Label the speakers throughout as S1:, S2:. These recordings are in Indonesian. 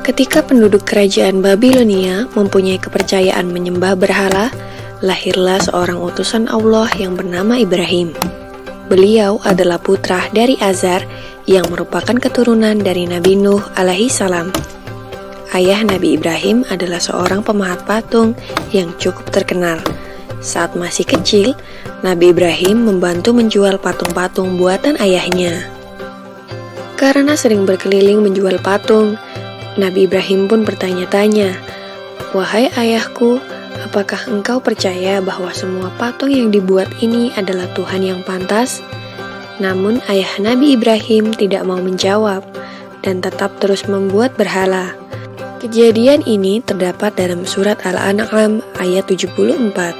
S1: Ketika penduduk kerajaan Babilonia mempunyai kepercayaan menyembah berhala, lahirlah seorang utusan Allah yang bernama Ibrahim. Beliau adalah putra dari Azar yang merupakan keturunan dari Nabi Nuh alaihi salam. Ayah Nabi Ibrahim adalah seorang pemahat patung yang cukup terkenal. Saat masih kecil, Nabi Ibrahim membantu menjual patung-patung buatan ayahnya. Karena sering berkeliling menjual patung, Nabi Ibrahim pun bertanya-tanya, "Wahai ayahku, apakah engkau percaya bahwa semua patung yang dibuat ini adalah Tuhan yang pantas?" Namun ayah Nabi Ibrahim tidak mau menjawab dan tetap terus membuat berhala. Kejadian ini terdapat dalam surat Al-An'am ayat 74.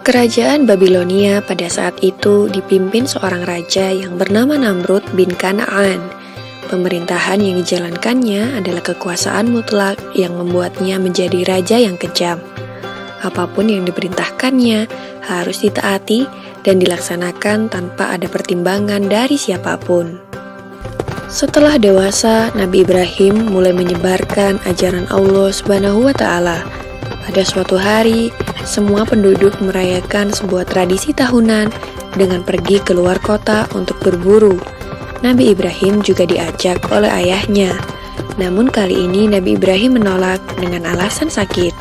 S1: Kerajaan Babilonia pada saat itu dipimpin seorang raja yang bernama Namrud bin Kan'an. Pemerintahan yang dijalankannya adalah kekuasaan mutlak yang membuatnya menjadi raja yang kejam. Apapun yang diperintahkannya harus ditaati dan dilaksanakan tanpa ada pertimbangan dari siapapun. Setelah dewasa, Nabi Ibrahim mulai menyebarkan ajaran Allah Subhanahu wa Ta'ala. Pada suatu hari, semua penduduk merayakan sebuah tradisi tahunan dengan pergi keluar kota untuk berburu. Nabi Ibrahim juga diajak oleh ayahnya. Namun kali ini Nabi Ibrahim menolak dengan alasan sakit.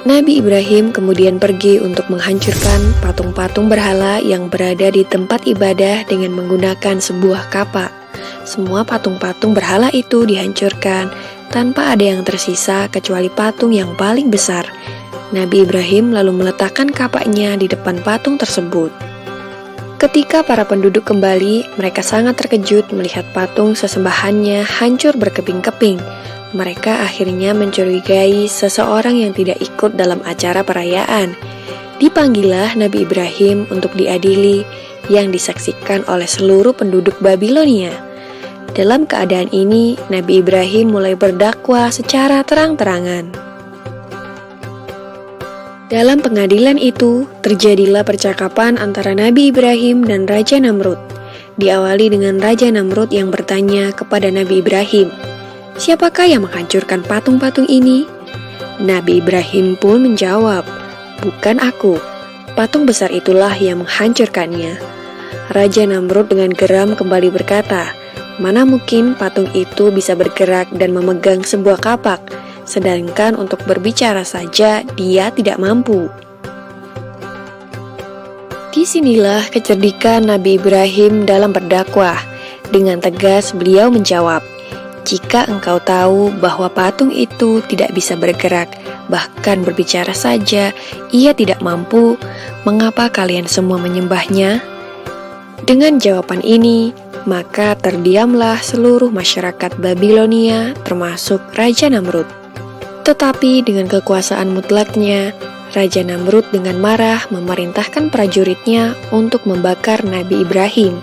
S1: Nabi Ibrahim kemudian pergi untuk menghancurkan patung-patung berhala yang berada di tempat ibadah dengan menggunakan sebuah kapak. Semua patung-patung berhala itu dihancurkan tanpa ada yang tersisa kecuali patung yang paling besar. Nabi Ibrahim lalu meletakkan kapaknya di depan patung tersebut. Ketika para penduduk kembali, mereka sangat terkejut melihat patung sesembahannya hancur berkeping-keping. Mereka akhirnya mencurigai seseorang yang tidak ikut dalam acara perayaan. Dipanggillah Nabi Ibrahim untuk diadili, yang disaksikan oleh seluruh penduduk Babilonia. Dalam keadaan ini, Nabi Ibrahim mulai berdakwah secara terang-terangan. Dalam pengadilan itu, terjadilah percakapan antara Nabi Ibrahim dan Raja Namrud. Diawali dengan Raja Namrud yang bertanya kepada Nabi Ibrahim, "Siapakah yang menghancurkan patung-patung ini?" Nabi Ibrahim pun menjawab, "Bukan aku, patung besar itulah yang menghancurkannya." Raja Namrud dengan geram kembali berkata, "Mana mungkin patung itu bisa bergerak dan memegang sebuah kapak? Sedangkan untuk berbicara saja dia tidak mampu." Disinilah kecerdikan Nabi Ibrahim dalam berdakwah. Dengan tegas beliau menjawab, "Jika engkau tahu bahwa patung itu tidak bisa bergerak, bahkan berbicara saja ia tidak mampu, mengapa kalian semua menyembahnya?" Dengan jawaban ini, maka terdiamlah seluruh masyarakat Babilonia termasuk Raja Namrud. Tetapi dengan kekuasaan mutlaknya, Raja Namrud dengan marah memerintahkan prajuritnya untuk membakar Nabi Ibrahim.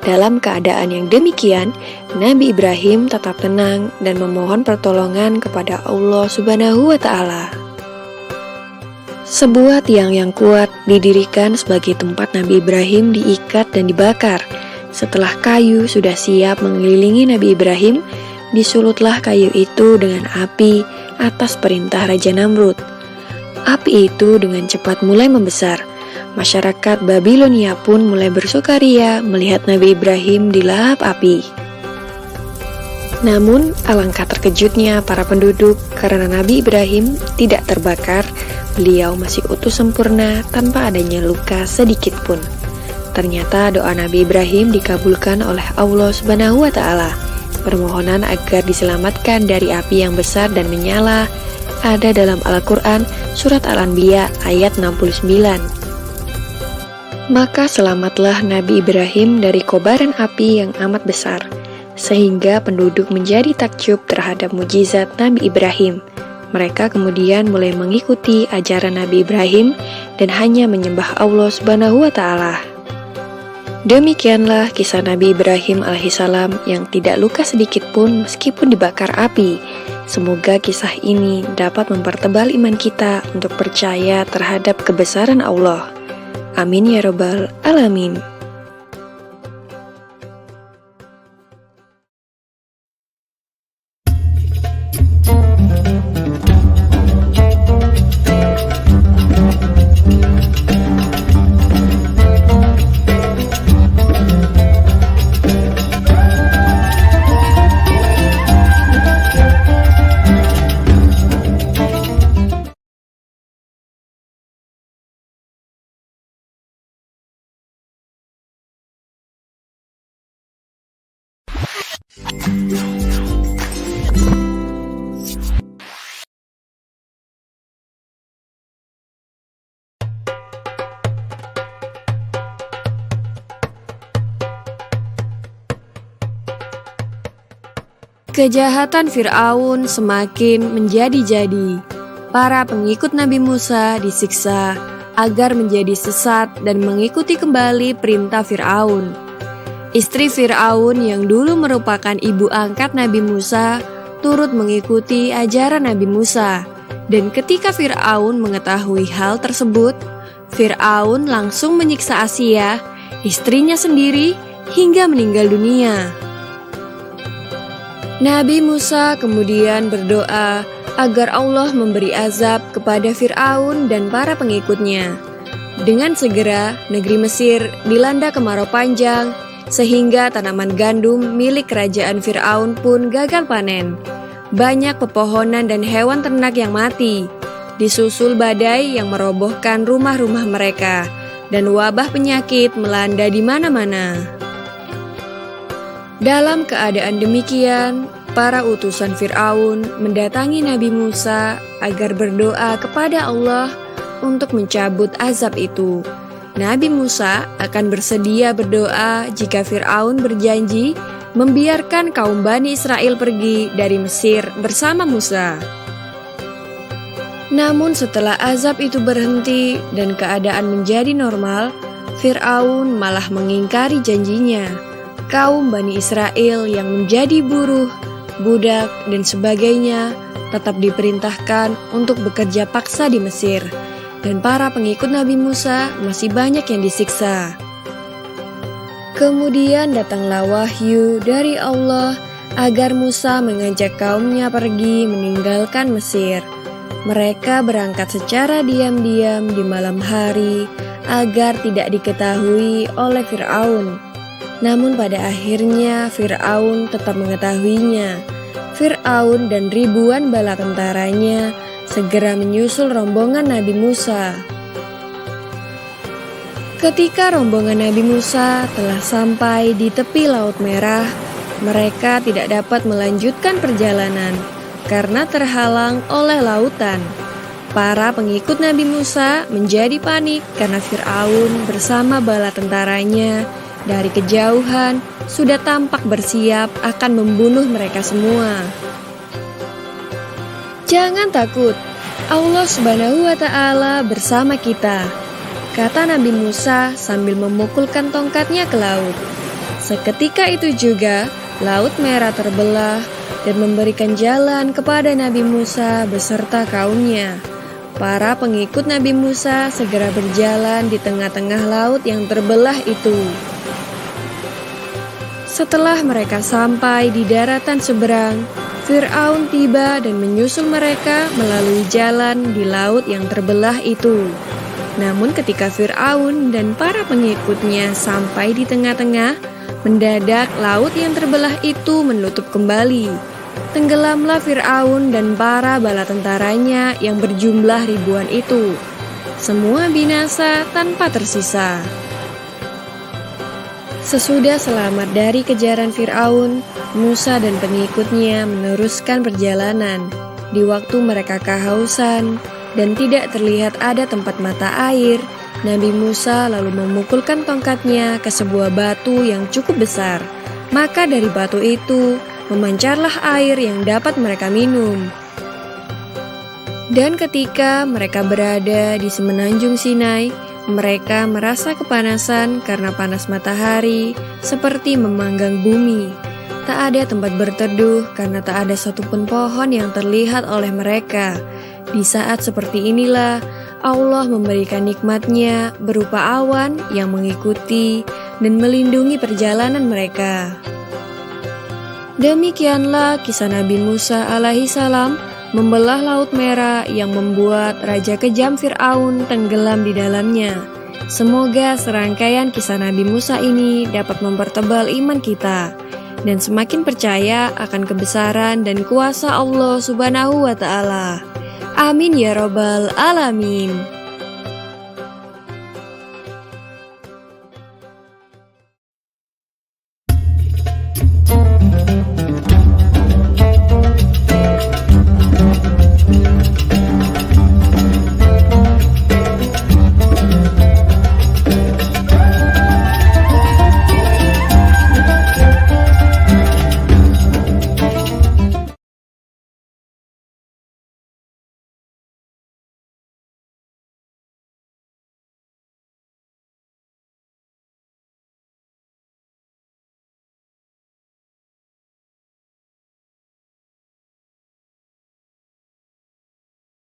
S1: Dalam keadaan yang demikian, Nabi Ibrahim tetap tenang dan memohon pertolongan kepada Allah Subhanahu wa Ta'ala. Sebuah tiang yang kuat didirikan sebagai tempat Nabi Ibrahim diikat dan dibakar. Setelah kayu sudah siap mengelilingi Nabi Ibrahim, disulutlah kayu itu dengan api atas perintah Raja Namrud. Api itu dengan cepat mulai membesar. Masyarakat Babilonia pun mulai bersukaria melihat Nabi Ibrahim dilahap api. Namun, alangkah terkejutnya para penduduk karena Nabi Ibrahim tidak terbakar. Beliau masih utuh sempurna tanpa adanya luka sedikit pun. Ternyata doa Nabi Ibrahim dikabulkan oleh Allah Subhanahu wa Ta'ala. Permohonan agar diselamatkan dari api yang besar dan menyala ada dalam Al-Quran Surat Al-Anbiya ayat 69. Maka selamatlah Nabi Ibrahim dari kobaran api yang amat besar, sehingga penduduk menjadi takjub terhadap mukjizat Nabi Ibrahim. Mereka kemudian mulai mengikuti ajaran Nabi Ibrahim dan hanya menyembah Allah Subhanahu wa Ta'ala. Demikianlah kisah Nabi Ibrahim alaihissalam yang tidak luka sedikit pun meskipun dibakar api. Semoga kisah ini dapat mempertebal iman kita untuk percaya terhadap kebesaran Allah. Amin ya rabbal alamin. Kejahatan Fir'aun semakin menjadi-jadi. Para pengikut Nabi Musa disiksa agar menjadi sesat dan mengikuti kembali perintah Fir'aun. Istri Fir'aun yang dulu merupakan ibu angkat Nabi Musa turut mengikuti ajaran Nabi Musa. Dan ketika Fir'aun mengetahui hal tersebut, Fir'aun langsung menyiksa Asia, istrinya sendiri, hingga meninggal dunia. Nabi Musa kemudian berdoa agar Allah memberi azab kepada Fir'aun dan para pengikutnya. Dengan segera, negeri Mesir dilanda kemarau panjang, sehingga tanaman gandum milik kerajaan Fir'aun pun gagal panen. Banyak pepohonan dan hewan ternak yang mati, disusul badai yang merobohkan rumah-rumah mereka, dan wabah penyakit melanda di mana-mana. Dalam keadaan demikian, para utusan Fir'aun mendatangi Nabi Musa agar berdoa kepada Allah untuk mencabut azab itu. Nabi Musa akan bersedia berdoa jika Fir'aun berjanji membiarkan kaum Bani Israel pergi dari Mesir bersama Musa. Namun setelah azab itu berhenti dan keadaan menjadi normal, Fir'aun malah mengingkari janjinya. Kaum Bani Israel yang menjadi buruh, budak, dan sebagainya tetap diperintahkan untuk bekerja paksa di Mesir, dan para pengikut Nabi Musa masih banyak yang disiksa. Kemudian datanglah wahyu dari Allah agar Musa mengajak kaumnya pergi meninggalkan Mesir. Mereka berangkat secara diam-diam di malam hari agar tidak diketahui oleh Fir'aun. Namun pada akhirnya Fir'aun tetap mengetahuinya. Fir'aun dan ribuan bala tentaranya segera menyusul rombongan Nabi Musa. Ketika rombongan Nabi Musa telah sampai di tepi Laut Merah, mereka tidak dapat melanjutkan perjalanan karena terhalang oleh lautan. Para pengikut Nabi Musa menjadi panik karena Fir'aun bersama bala tentaranya dari kejauhan sudah tampak bersiap akan membunuh mereka semua. Jangan takut, Allah Subhanahu wa Ta'ala bersama kita, kata Nabi Musa sambil memukulkan tongkatnya ke laut. Seketika itu juga Laut Merah terbelah dan memberikan jalan kepada Nabi Musa beserta kaumnya. Para pengikut Nabi Musa segera berjalan di tengah-tengah laut yang terbelah itu. Setelah mereka sampai di daratan seberang, Fir'aun tiba dan menyusul mereka melalui jalan di laut yang terbelah itu. Namun ketika Fir'aun dan para pengikutnya sampai di tengah-tengah, mendadak laut yang terbelah itu menutup kembali. Tenggelamlah Fir'aun dan para bala tentaranya yang berjumlah ribuan itu. Semua binasa tanpa tersisa. Sesudah selamat dari kejaran Fir'aun, Musa dan pengikutnya meneruskan perjalanan. Di waktu mereka kehausan dan tidak terlihat ada tempat mata air, Nabi Musa lalu memukulkan tongkatnya ke sebuah batu yang cukup besar. Maka dari batu itu memancarlah air yang dapat mereka minum. Dan ketika mereka berada di semenanjung Sinai, Mereka merasa kepanasan karena panas matahari seperti memanggang bumi. Tak ada tempat berteduh karena tak ada satupun pohon yang terlihat oleh mereka. Di saat seperti inilah Allah memberikan nikmat-Nya berupa awan yang mengikuti dan melindungi perjalanan mereka. Demikianlah kisah Nabi Musa alaihi salam membelah Laut Merah yang membuat Raja Kejam Fir'aun tenggelam di dalamnya. Semoga serangkaian kisah Nabi Musa ini dapat mempertebal iman kita dan semakin percaya akan kebesaran dan kuasa Allah Subhanahu wa Ta'ala. Amin ya Rabbal Alamin.